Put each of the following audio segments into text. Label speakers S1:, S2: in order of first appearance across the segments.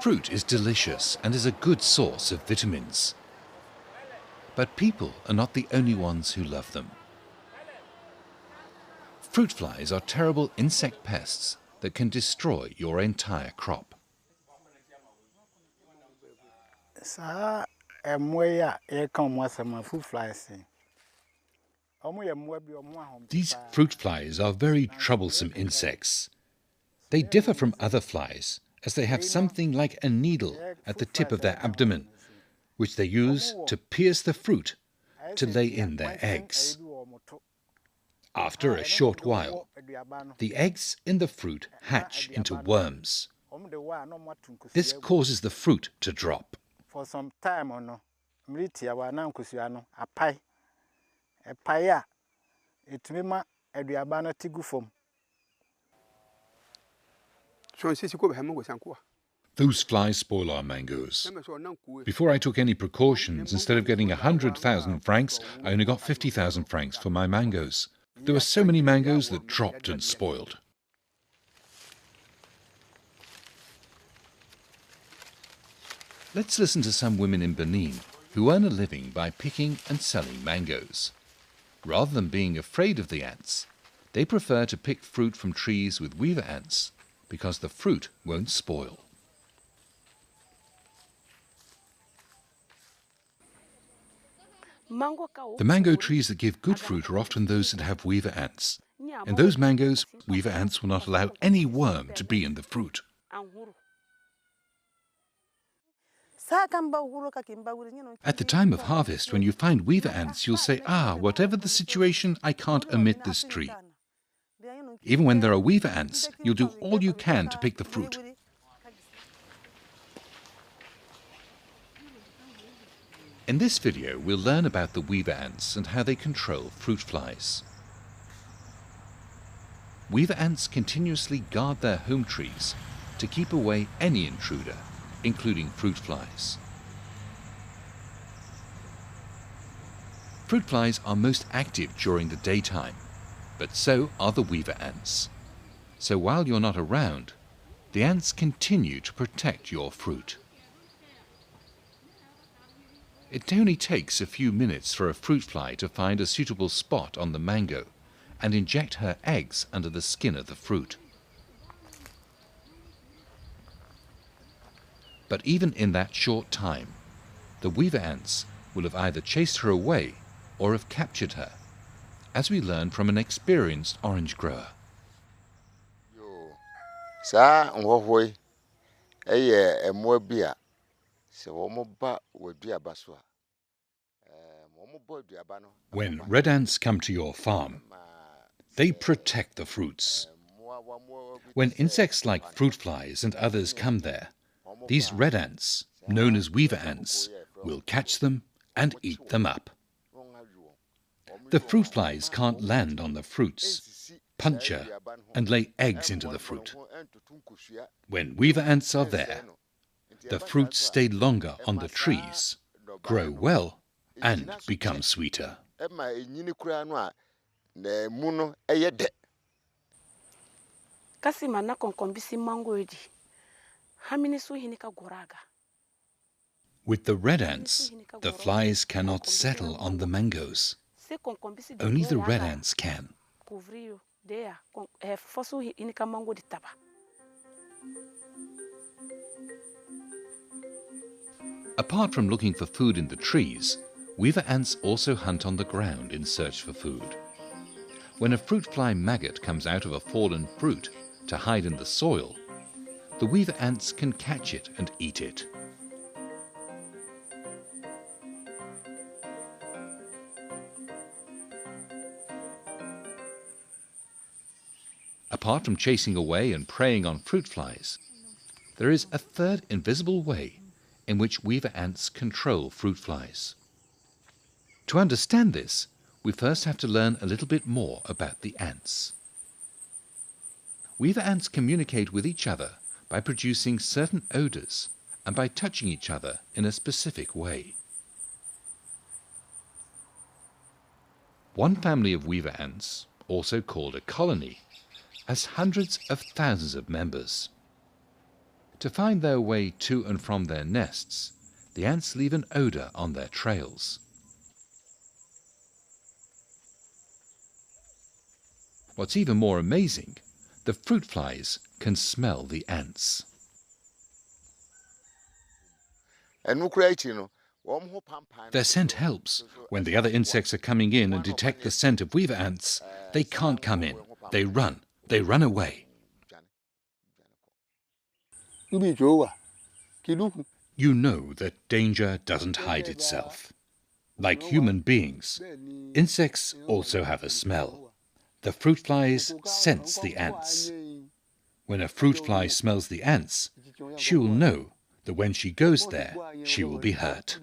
S1: Fruit is delicious and is a good source of vitamins. But people are not the only ones who love them. Fruit flies are terrible insect pests that can destroy your entire crop. These fruit flies are very troublesome insects. They differ from other flies as they have something like a needle at the tip of their abdomen, which they use to pierce the fruit to lay in their eggs. After a short while, the eggs in the fruit hatch into worms. This causes the fruit to drop.
S2: For some time,
S1: Those flies spoil our mangoes. Before I took any precautions, instead of getting 100,000 francs, I only got 50,000 francs for my mangoes. There were so many mangoes that dropped and spoiled. Let's listen to some women in Benin who earn a living by picking and selling mangoes. Rather than being afraid of the ants, they prefer to pick fruit from trees with weaver ants because the fruit won't spoil. The mango trees that give good fruit are often those that have weaver ants. In those mangoes, weaver ants will not allow any worm to be in the fruit. At the time of harvest, when you find weaver ants, you'll say, whatever the situation, I can't omit this tree. Even when there are weaver ants, you'll do all you can to pick the fruit. In this video, we'll learn about the weaver ants and how they control fruit flies. Weaver ants continuously guard their home trees to keep away any intruder, including fruit flies. Fruit flies are most active during the daytime, but so are the weaver ants. So while you're not around, the ants continue to protect your fruit. It only takes a few minutes for a fruit fly to find a suitable spot on the mango and inject her eggs under the skin of the fruit. But even in that short time, the weaver ants will have either chased her away or have captured her, as we learned from an experienced orange grower. When red ants come to your farm, they protect the fruits. When insects like fruit flies and others come there, these red ants, known as weaver ants, will catch them and eat them up. The fruit flies can't land on the fruits, puncture, and lay eggs into the fruit. When weaver ants are there, the fruits stay longer on the trees, grow well, and become sweeter. With the red ants, the flies cannot settle on the mangoes. Only the red ants can. Apart from looking for food in the trees, weaver ants also hunt on the ground in search for food. When a fruit fly maggot comes out of a fallen fruit to hide in the soil, the weaver ants can catch it and eat it. Apart from chasing away and preying on fruit flies, there is a third invisible way in which weaver ants control fruit flies. To understand this, we first have to learn a little bit more about the ants. Weaver ants communicate with each other by producing certain odors and by touching each other in a specific way. One family of weaver ants, also called a colony, has hundreds of thousands of members. To find their way to and from their nests, the ants leave an odor on their trails. What's even more amazing, the fruit flies can smell the ants. Their scent helps. When the other insects are coming in and detect the scent of weaver ants, they can't come in. They run away. You know that danger doesn't hide itself. Like human beings, insects also have a smell. The fruit flies sense the ants. When a fruit fly smells the ants, she will know that when she goes there, she will be hurt.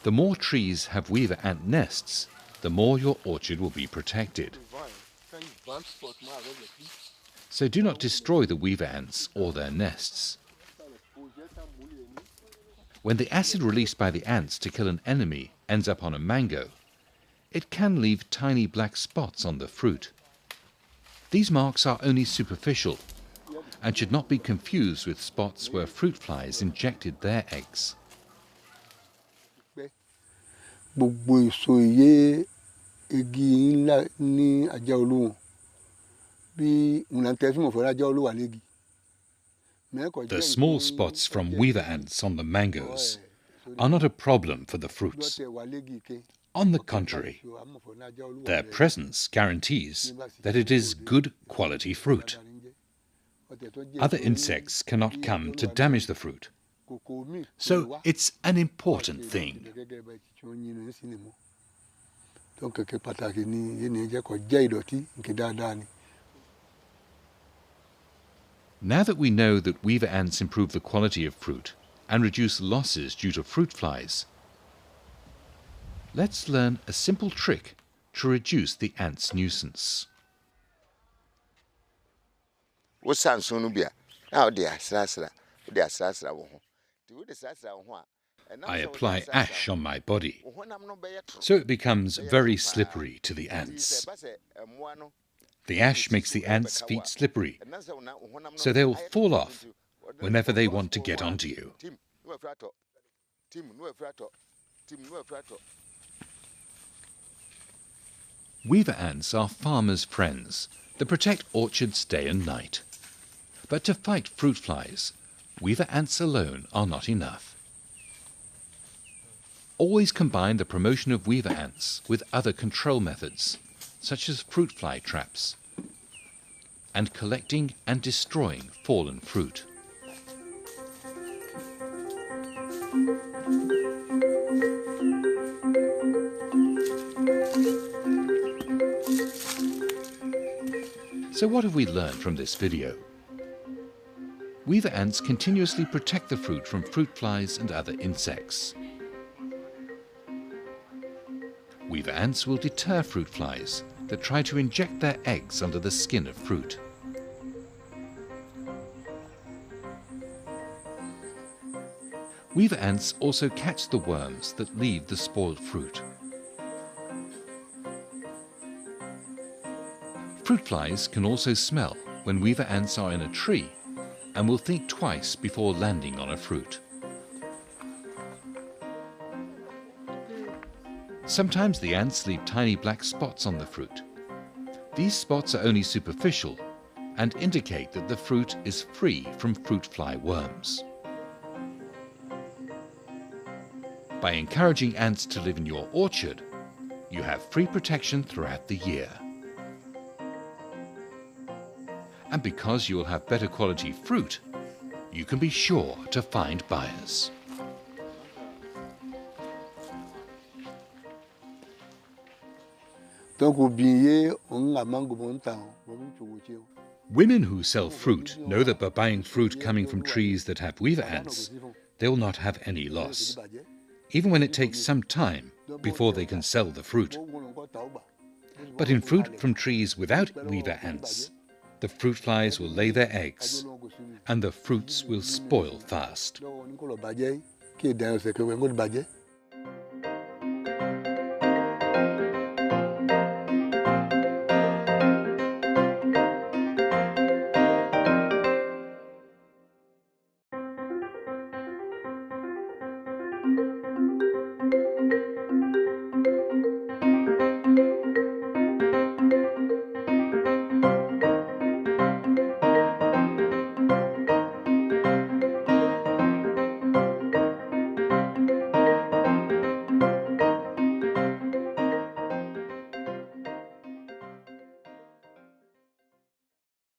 S1: The more trees have weaver ant nests, the more your orchard will be protected. So do not destroy the weaver ants or their nests. When the acid released by the ants to kill an enemy ends up on a mango, it can leave tiny black spots on the fruit. These marks are only superficial and should not be confused with spots where fruit flies injected their eggs. The small spots from weaver ants on the mangoes are not a problem for the fruits. On the contrary, their presence guarantees that it is good quality fruit. Other insects cannot come to damage the fruit. So it's an important thing. Now that we know that weaver ants improve the quality of fruit and reduce losses due to fruit flies, let's learn a simple trick to reduce the ants' nuisance. I apply ash on my body, so it becomes very slippery to the ants. The ash makes the ants' feet slippery, so they will fall off whenever they want to get onto you. Weaver ants are farmers' friends that protect orchards day and night. But to fight fruit flies, weaver ants alone are not enough. Always combine the promotion of weaver ants with other control methods, such as fruit fly traps, and collecting and destroying fallen fruit. So what have we learned from this video? Weaver ants continuously protect the fruit from fruit flies and other insects. Weaver ants will deter fruit flies that try to inject their eggs under the skin of fruit. Weaver ants also catch the worms that leave the spoiled fruit. Fruit flies can also smell when weaver ants are in a tree and will think twice before landing on a fruit. Sometimes the ants leave tiny black spots on the fruit. These spots are only superficial and indicate that the fruit is free from fruit fly worms. By encouraging ants to live in your orchard, you have free protection throughout the year. And because you will have better quality fruit, you can be sure to find buyers. Women who sell fruit know that by buying fruit coming from trees that have weaver ants, they will not have any loss, even when it takes some time before they can sell the fruit. But in fruit from trees without weaver ants, the fruit flies will lay their eggs and the fruits will spoil fast.